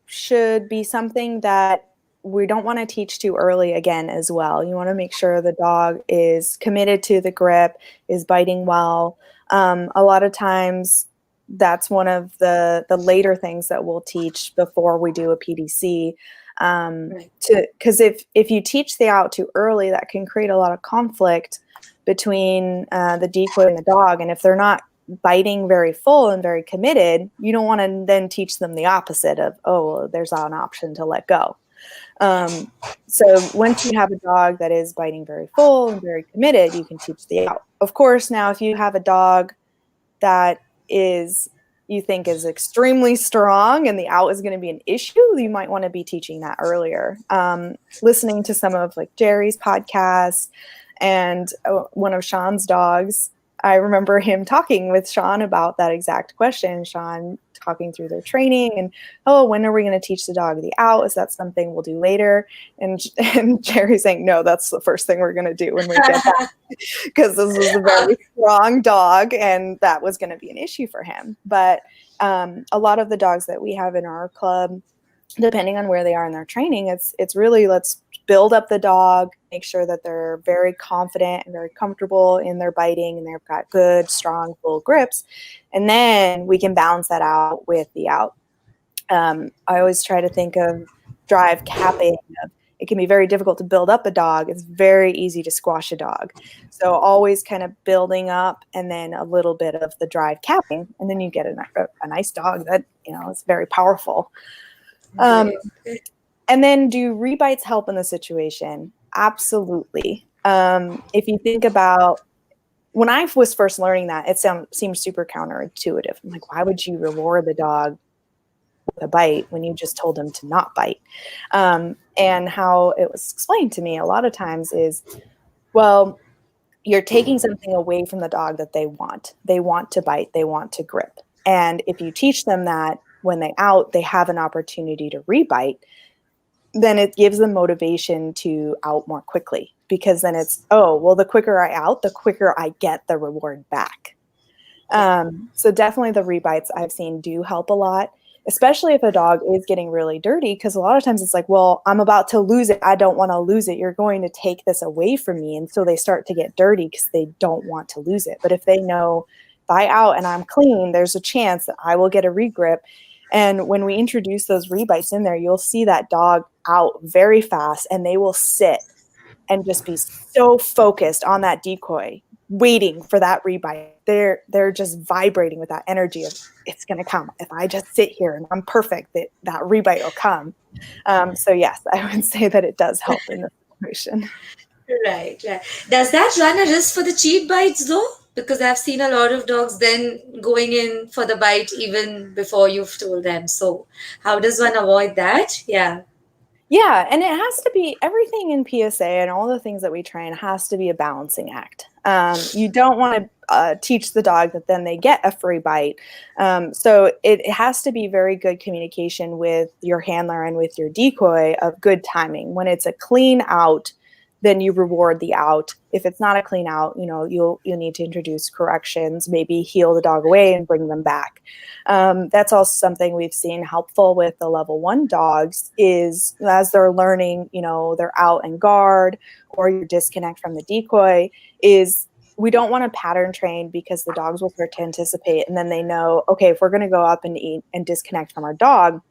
should be something that we don't want to teach too early again as well. You want to make sure the dog is committed to the grip, is biting well. A lot of times that's one of the later things that we'll teach before we do a PDC. Because if you teach the out too early, that can create a lot of conflict between the decoy and the dog. And if they're not biting very full and very committed, you don't want to then teach them the opposite of, well, there's an option to let go. So once you have a dog that is biting very full and very committed, you can teach the out. Of course, now if you have a dog that you think is extremely strong and the out is going to be an issue, you might want to be teaching that earlier. Listening to some of like Jerry's podcasts and one of Sean's dogs, I remember him talking with Sean about that exact question. Sean talking through their training and, when are we going to teach the dog the out? Is that something we'll do later? And Jerry saying, no, that's the first thing we're going to do when we get back, because this is a very strong dog and that was going to be an issue for him. But a lot of the dogs that we have in our club, depending on where they are in their training, it's really, let's build up the dog, make sure that they're very confident and very comfortable in their biting and they've got good, strong, full grips. And then we can balance that out with the out. I always try to think of drive capping. It can be very difficult to build up a dog. It's very easy to squash a dog. So always kind of building up and then a little bit of the drive capping. And then you get a nice dog that, is very powerful. And then do rebites help in the situation? Absolutely. If you think about when I was first learning that, it seemed super counterintuitive. I'm like, why would you reward the dog with a bite when you just told him to not bite? And how it was explained to me a lot of times is, well, you're taking something away from the dog that they want. They want to bite. They want to grip. And if you teach them that when they out, they have an opportunity to rebite, then it gives them motivation to out more quickly, because then it's, the quicker I out, the quicker I get the reward back. So definitely the rebites I've seen do help a lot, especially if a dog is getting really dirty, because a lot of times it's like, well, I'm about to lose it. I don't want to lose it. You're going to take this away from me. And so they start to get dirty because they don't want to lose it. But if they know, if I out and I'm clean, there's a chance that I will get a regrip. And when we introduce those rebites in there, you'll see that dog out very fast, and they will sit and just be so focused on that decoy waiting for that rebite. They're just vibrating with that energy of it's going to come. If I just sit here and I'm perfect, that rebite will come. So yes, I would say that it does help in this situation. Right, right. Does that run a risk for the cheap bites though? Because I've seen a lot of dogs then going in for the bite even before you've told them. So, how does one avoid that? Yeah. Yeah, and it has to be everything in PSA and all the things that we train has to be a balancing act. You don't want to teach the dog that then they get a free bite. So it has to be very good communication with your handler and with your decoy of good timing. When it's a clean out, then you reward the out. If it's not a clean out, you'll need to introduce corrections, maybe heal the dog away and bring them back. That's also something we've seen helpful with the level 1 dogs is as they're learning, they're out and guard or you disconnect from the decoy is we don't want to pattern train because the dogs will start to anticipate and then they know, okay, if we're going to go up and eat and disconnect from our dog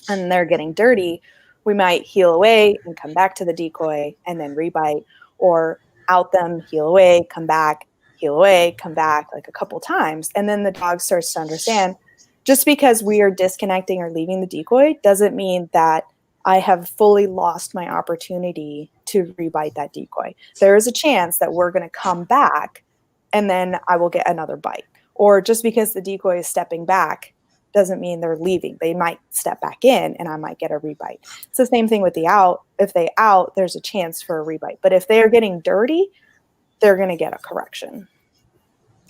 and they're getting dirty, we might heal away and come back to the decoy and then rebite or out them, heal away, come back, heal away, come back like a couple times. And then the dog starts to understand just because we are disconnecting or leaving the decoy doesn't mean that I have fully lost my opportunity to rebite that decoy. There is a chance that we're going to come back and then I will get another bite. Or just because the decoy is stepping back doesn't mean they're leaving. They might step back in and I might get a rebite. It's the same thing with the out. If they out, there's a chance for a rebite. But if they're getting dirty, they're going to get a correction.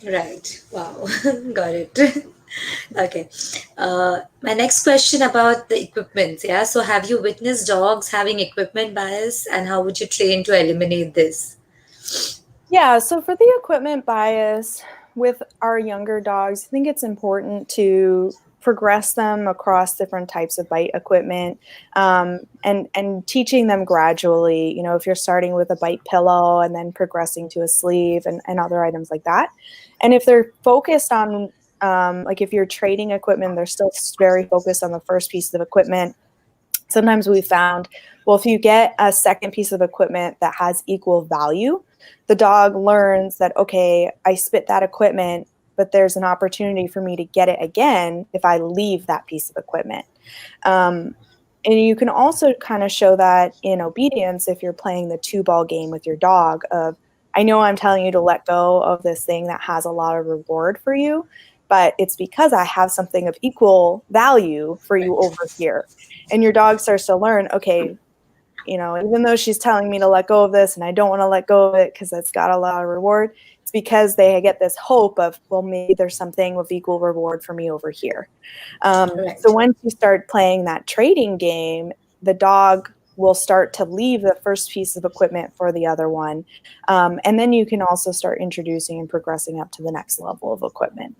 Right. Wow. Got it. Okay. My next question about the equipment. Yeah. So, have you witnessed dogs having equipment bias, and how would you train to eliminate this? Yeah, so for the equipment bias with our younger dogs, I think it's important to progress them across different types of bite equipment and teaching them gradually. If you're starting with a bite pillow and then progressing to a sleeve and other items like that. And if they're focused on, like if you're trading equipment, they're still very focused on the first piece of equipment. Sometimes we found, well, if you get a second piece of equipment that has equal value, the dog learns that, okay, I spit that equipment, but there's an opportunity for me to get it again if I leave that piece of equipment. And you can also kind of show that in obedience if you're playing the 2-ball game with your dog of, I know I'm telling you to let go of this thing that has a lot of reward for you, but it's because I have something of equal value for you Right. over here. And your dog starts to learn, okay, even though she's telling me to let go of this and I don't want to let go of it because it's got a lot of reward, it's because they get this hope of, well, maybe there's something of equal reward for me over here. So Right. once you start playing that trading game, the dog will start to leave the first piece of equipment for the other one. And then you can also start introducing and progressing up to the next level of equipment.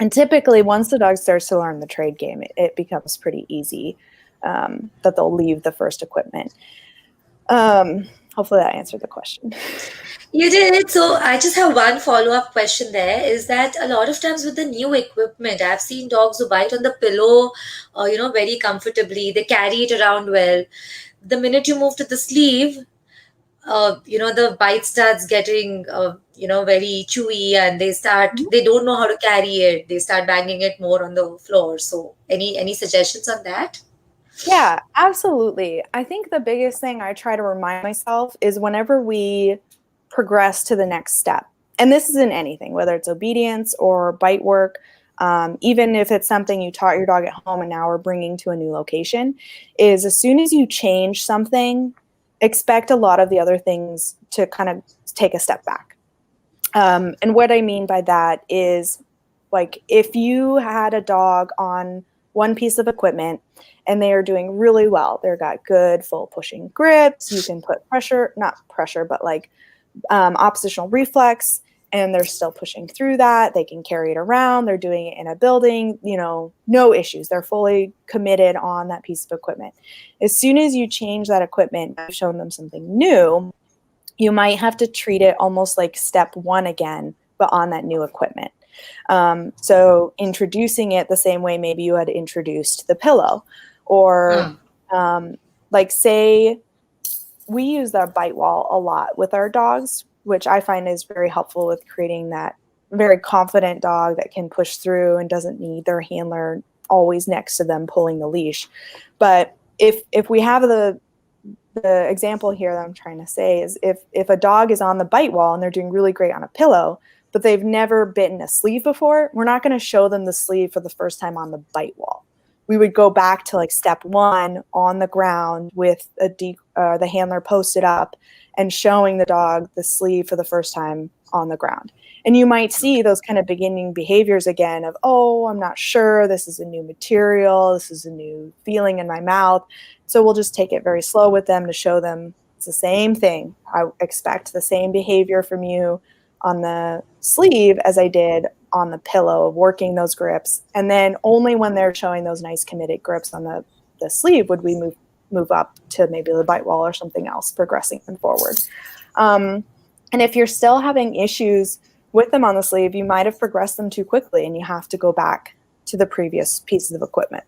And typically, once the dog starts to learn the trade game, it becomes pretty easy that they'll leave the first equipment. Hopefully that answered the question. You did. So I just have one follow-up question there is that a lot of times with the new equipment, I've seen dogs who bite on the pillow, very comfortably. They carry it around well. The minute you move to the sleeve, the bite starts getting, very chewy and they don't know how to carry it. They start banging it more on the floor. So any suggestions on that? Yeah, absolutely. I think the biggest thing I try to remind myself is whenever we progress to the next step, and this is in anything, whether it's obedience or bite work, even if it's something you taught your dog at home and now we're bringing to a new location, is as soon as you change something, expect a lot of the other things to kind of take a step back. And what I mean by that is, like, if you had a dog on one piece of equipment and they are doing really well, they've got good full pushing grips, you can put pressure, not pressure, but like oppositional reflex, and they're still pushing through that. They can carry it around. They're doing it in a building, no issues. They're fully committed on that piece of equipment. As soon as you change that equipment, you've shown them something new, you might have to treat it almost like step one again, but on that new equipment. So introducing it the same way maybe you had introduced the pillow, or Hmm. like say we use our bite wall a lot with our dogs. which I find is very helpful with creating that very confident dog that can push through and doesn't need their handler always next to them pulling the leash. But if we have the example here that I'm trying to say is if a dog is on the bite wall and they're doing really great on a pillow, but they've never bitten a sleeve before, we're not going to show them the sleeve for the first time on the bite wall. We would go back to like step one on the ground with the handler posted up and showing the dog the sleeve for the first time on the ground. And you might see those kind of beginning behaviors again of, oh, I'm not sure, this is a new material, this is a new feeling in my mouth. So we'll just take it very slow with them to show them it's the same thing. I expect the same behavior from you on the sleeve as I did on the pillow, working those grips. And then only when they're showing those nice committed grips on the sleeve would we move up to maybe the bite wall or something else, progressing them forward. And if you're still having issues with them on the sleeve, you might have progressed them too quickly and you have to go back to the previous pieces of equipment.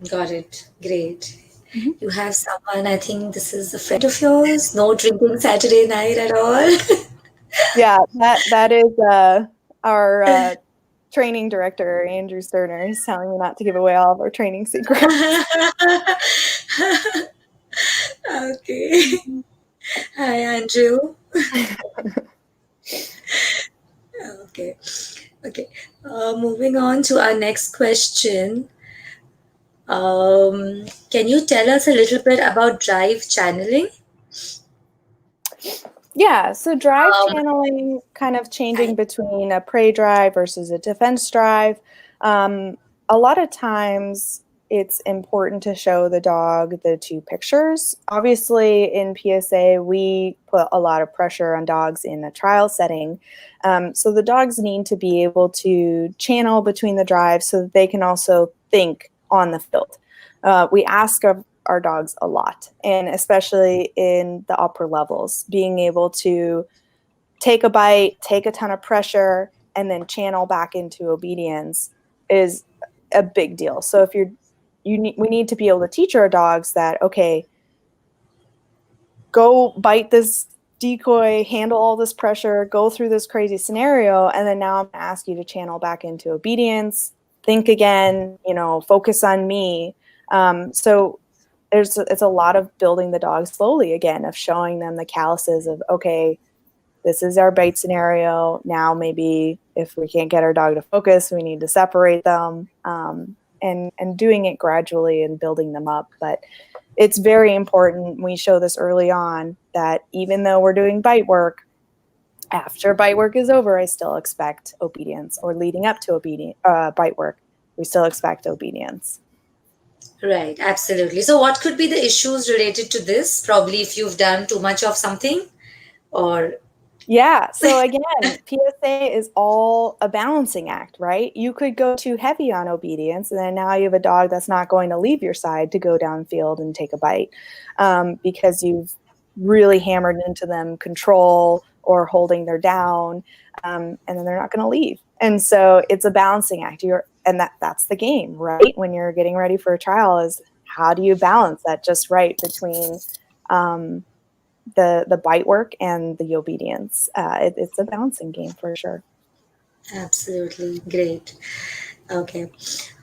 Got it. Great. You have someone, I think this is a friend of yours, no drinking Saturday night at all. Yeah, that is our training director, Andrew Sterner, is telling me not to give away all of our training secrets. Okay. Hi, Andrew. Okay. Okay. Moving on to our next question. Can you tell us a little bit about drive channeling? Yeah, so drive Um, channeling, kind of changing I, between a prey drive versus a defense drive. A lot of times it's important to show the dog the two pictures. Obviously, in PSA, we put a lot of pressure on dogs in a trial setting. So the dogs need to be able to channel between the drives so that they can also think on the field. We ask of our dogs a lot, and especially in the upper levels, being able to take a bite, take a ton of pressure, and then channel back into obedience is a big deal. So if we need to be able to teach our dogs that, okay, go bite this decoy, handle all this pressure, go through this crazy scenario, and then now I'm going to ask you to channel back into obedience, think again, focus on me. So it's a lot of building the dog slowly again, of showing them the calluses of, okay, this is our bite scenario. Now maybe if we can't get our dog to focus, we need to separate them, and doing it gradually and building them up. But it's very important, we show this early on, that even though we're doing bite work, after bite work is over, I still expect obedience, or leading up to bite work, we still expect obedience. right, absolutely. So, what could be the issues related to this? Probably if you've done too much of something, or Yeah. So again, PSA is all a balancing act, right? You could go too heavy on obedience, and then now you have a dog that's not going to leave your side to go downfield and take a bite, because you've really hammered into them control or holding their down, and then they're not going to leave. And so it's a balancing act. That's the game, right? When you're getting ready for a trial, is how do you balance that just right between the bite work and the obedience. It's a balancing game for sure. absolutely great. Okay.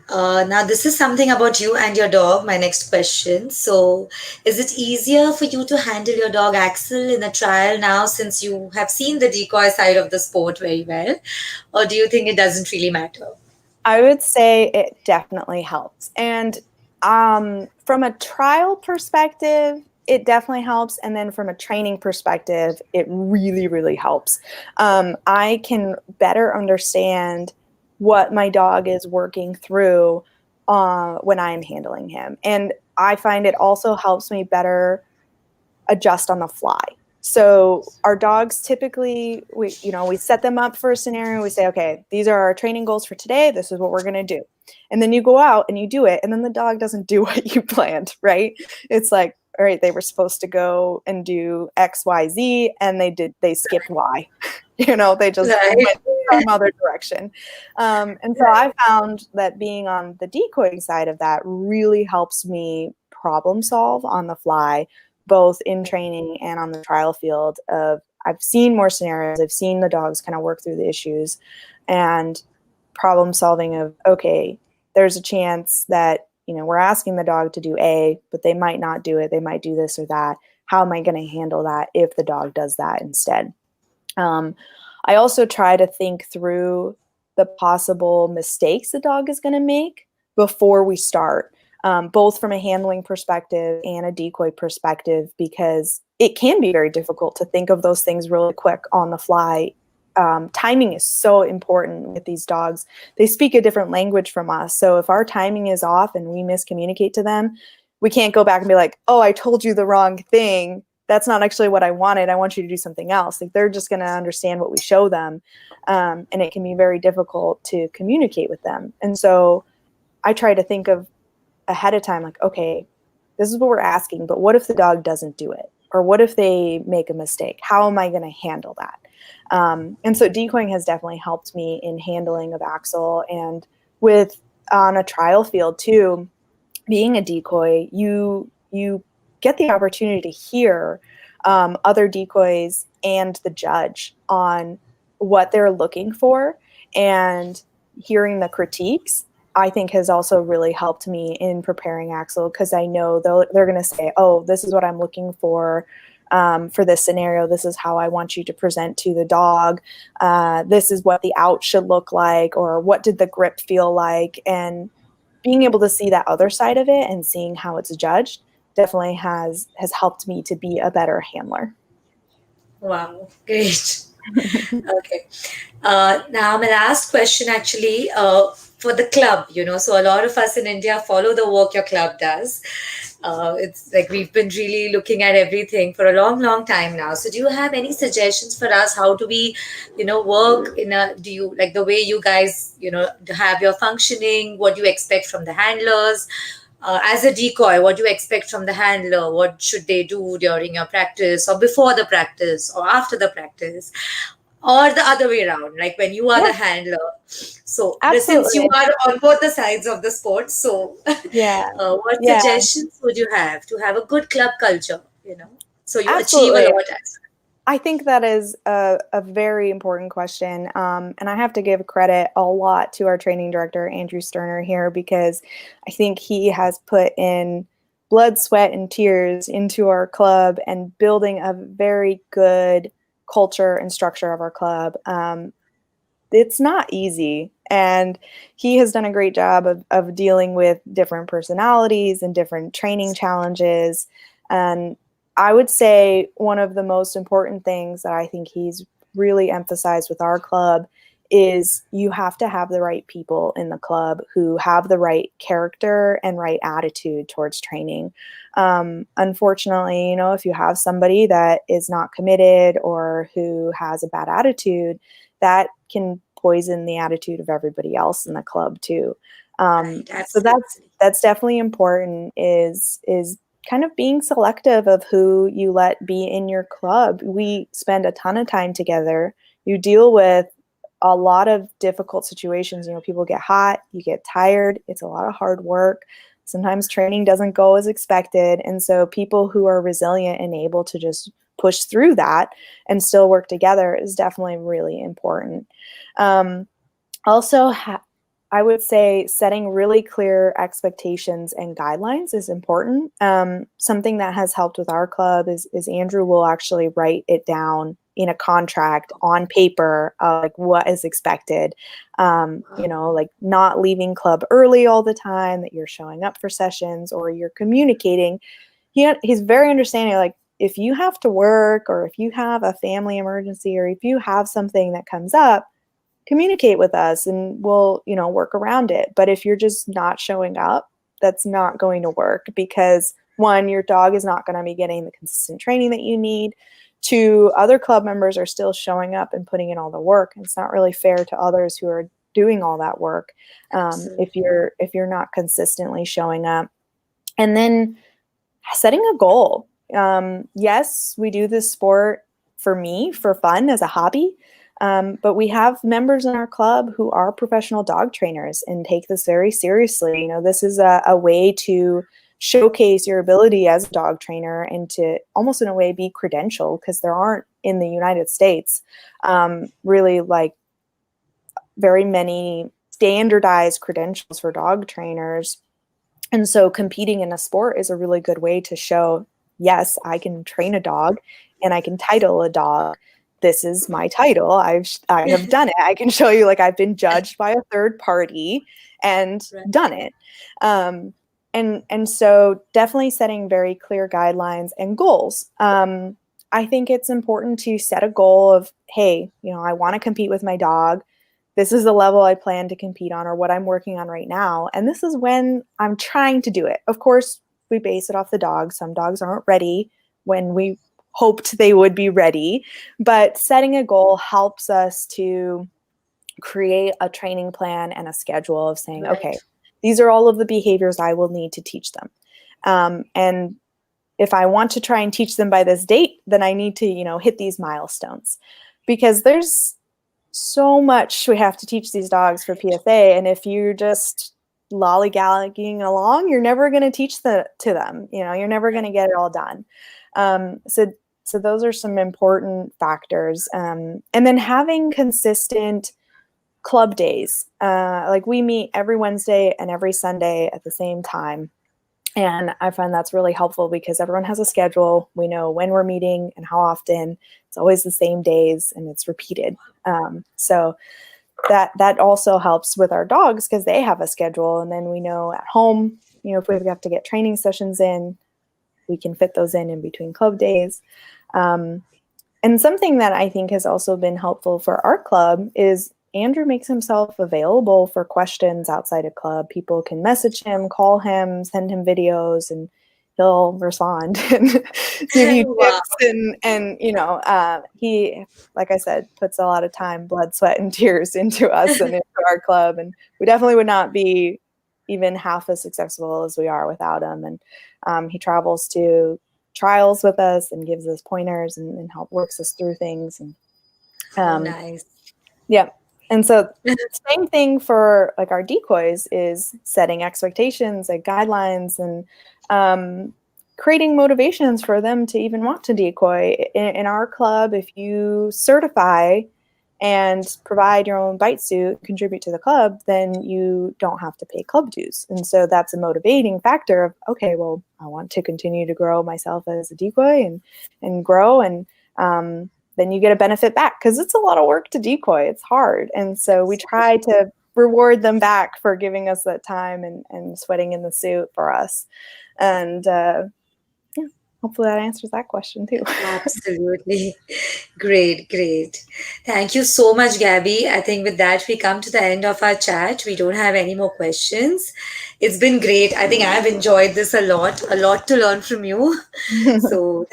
Now, this is something about you and your dog. My next question. So, is it easier for you to handle your dog Axel in a trial now, since you have seen the decoy side of the sport very well? Or do you think it doesn't really matter? I would say it definitely helps. And from a trial perspective, it definitely helps. And then from a training perspective, it really, really helps. I can better understand what my dog is working through when I'm handling him. And I find it also helps me better adjust on the fly. So our dogs typically, we set them up for a scenario. We say, okay, these are our training goals for today. This is what we're going to do. And then you go out and you do it. And then the dog doesn't do what you planned, right? It's like, all right, they were supposed to go and do X, Y, Z, and they skipped Y. They just Right. went some other direction. And so I found that being on the decoying side of that really helps me problem solve on the fly, both in training and on the trial field. Of I've seen more scenarios. I've seen the dogs kind of work through the issues and problem solving of, okay, there's a chance that, we're asking the dog to do A, but they might not do it. They might do this or that. How am I going to handle that if the dog does that instead? I also try to think through the possible mistakes the dog is going to make before we start, both from a handling perspective and a decoy perspective, because it can be very difficult to think of those things really quick on the fly. Timing is so important with these dogs. They speak a different language from us. So if our timing is off and we miscommunicate to them, we can't go back and be like, oh, I told you the wrong thing. That's not actually what I wanted. I want you to do something else. Like, they're just going to understand what we show them. And it can be very difficult to communicate with them. And so I try to think of ahead of time, like, okay, this is what we're asking, but what if the dog doesn't do it? Or what if they make a mistake? How am I going to handle that? And so decoying has definitely helped me in handling of Axel, and with on a trial field too, being a decoy, you get the opportunity to hear other decoys and the judge on what they're looking for, and hearing the critiques, I think, has also really helped me in preparing Axel, because I know they're going to say, oh, this is what I'm looking for this scenario. This is how I want you to present to the dog. This is what the out should look like, or what did the grip feel like? And being able to see that other side of it and seeing how it's judged definitely has helped me to be a better handler. Wow, great. Okay. Now, my last question actually, for the club, so a lot of us in India follow the work your club does. It's like we've been really looking at everything for a long, long time now. So, do you have any suggestions for us? How do we, work do you like the way you guys, have your functioning? What do you expect from the handlers? As a decoy, what do you expect from the handler? What should they do during your practice, or before the practice, or after the practice, or the other way around, like when you are Yeah, the handler? So, since you absolutely. are on both the sides of the sport, so Yeah, what yeah, suggestions would you have to have a good club culture? So you achieve a absolutely. lot as I think that is a very important question. And I have to give credit a lot to our training director, Andrew Sterner, here, because I think he has put in blood, sweat, and tears into our club and building a very good culture and structure of our club. It's not easy. And he has done a great job of dealing with different personalities and different training challenges. And I would say one of the most important things that I think he's really emphasized with our club is you have to have the right people in the club who have the right character and right attitude towards training. Unfortunately, if you have somebody that is not committed or who has a bad attitude, that can poison the attitude of everybody else in the club too. right. So Absolutely. that's definitely important, is kind of being selective of who you let be in your club. We spend a ton of time together. You deal with a lot of difficult situations. People get hot, you get tired. It's a lot of hard work. Sometimes training doesn't go as expected. And so people who are resilient and able to just push through that and still work together is definitely really important. Also, I would say setting really clear expectations and guidelines is important. Something that has helped with our club is Andrew will actually write it down in a contract on paper, like what is expected. Like not leaving club early all the time, that you're showing up for sessions or you're communicating. He's very understanding. Like, if you have to work, or if you have a family emergency, or if you have something that comes up, communicate with us and we'll, work around it. But if you're just not showing up, that's not going to work, because one, your dog is not going to be getting the consistent training that you need. Two, other club members are still showing up and putting in all the work. And it's not really fair to others who are doing all that work Absolutely. if you're not consistently showing up. And then setting a goal. Yes, we do this sport for fun, as a hobby. But we have members in our club who are professional dog trainers and take this very seriously. This is a way to showcase your ability as a dog trainer and to almost in a way be credentialed, because there aren't in the United States, really like very many standardized credentials for dog trainers. And so competing in a sport is a really good way to show, yes, I can train a dog and I can title a dog. This is my title. I have done it. I can show you, like, I've been judged by a third party and Right. done it. And so definitely setting very clear guidelines and goals. I think it's important to set a goal of, hey, I want to compete with my dog. This is the level I plan to compete on, or what I'm working on right now. And this is when I'm trying to do it. Of course, we base it off the dog. Some dogs aren't ready when we hoped they would be ready. But setting a goal helps us to create a training plan and a schedule of saying, Right. okay, these are all of the behaviors I will need to teach them. And if I want to try and teach them by this date, then I need to, hit these milestones, because there's so much we have to teach these dogs for PSA. And if you're just lollygagging along, you're never going to teach to them. You're never going to get it all done. So those are some important factors. And then having consistent club days. Like, we meet every Wednesday and every Sunday at the same time. And I find that's really helpful because everyone has a schedule. We know when we're meeting and how often. It's always the same days and it's repeated. So that also helps with our dogs because they have a schedule. And then we know at home, if we have to get training sessions in, we can fit those in between club days. And something that I think has also been helpful for our club is Andrew makes himself available for questions outside of club. People can message him, call him, send him videos, and he'll respond and give you Wow. tips. And he, like I said, puts a lot of time, blood, sweat, and tears into us and into our club. And we definitely would not be even half as successful as we are without him. And he travels to trials with us and gives us pointers and help works us through things. And Oh, nice. yeah. And so same thing for like our decoys is setting expectations and guidelines and creating motivations for them to even want to decoy. In our club, if you certify and provide your own bite suit, contribute to the club, then you don't have to pay club dues. And so that's a motivating factor of, okay, well, I want to continue to grow myself as a decoy and grow. And then you get a benefit back because it's a lot of work to decoy. It's hard. And so we try to reward them back for giving us that time and sweating in the suit for us. And hopefully that answers that question too. Absolutely. Great, great. Thank you so much, Gabby. I think with that, we come to the end of our chat. We don't have any more questions. It's been great. I think I've enjoyed this a lot to learn from you. So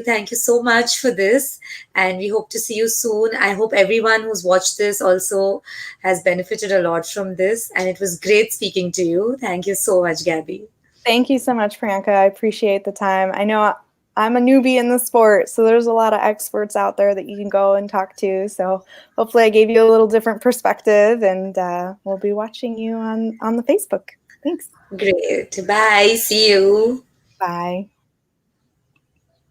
thank you so much for this. And we hope to see you soon. I hope everyone who's watched this also has benefited a lot from this. And it was great speaking to you. Thank you so much, Gabby. Thank you so much, Priyanka. I appreciate the time. I know I'm a newbie in the sport, so there's a lot of experts out there that you can go and talk to. So hopefully I gave you a little different perspective, and we'll be watching you on the Facebook. Thanks. Great. Bye. See you. Bye.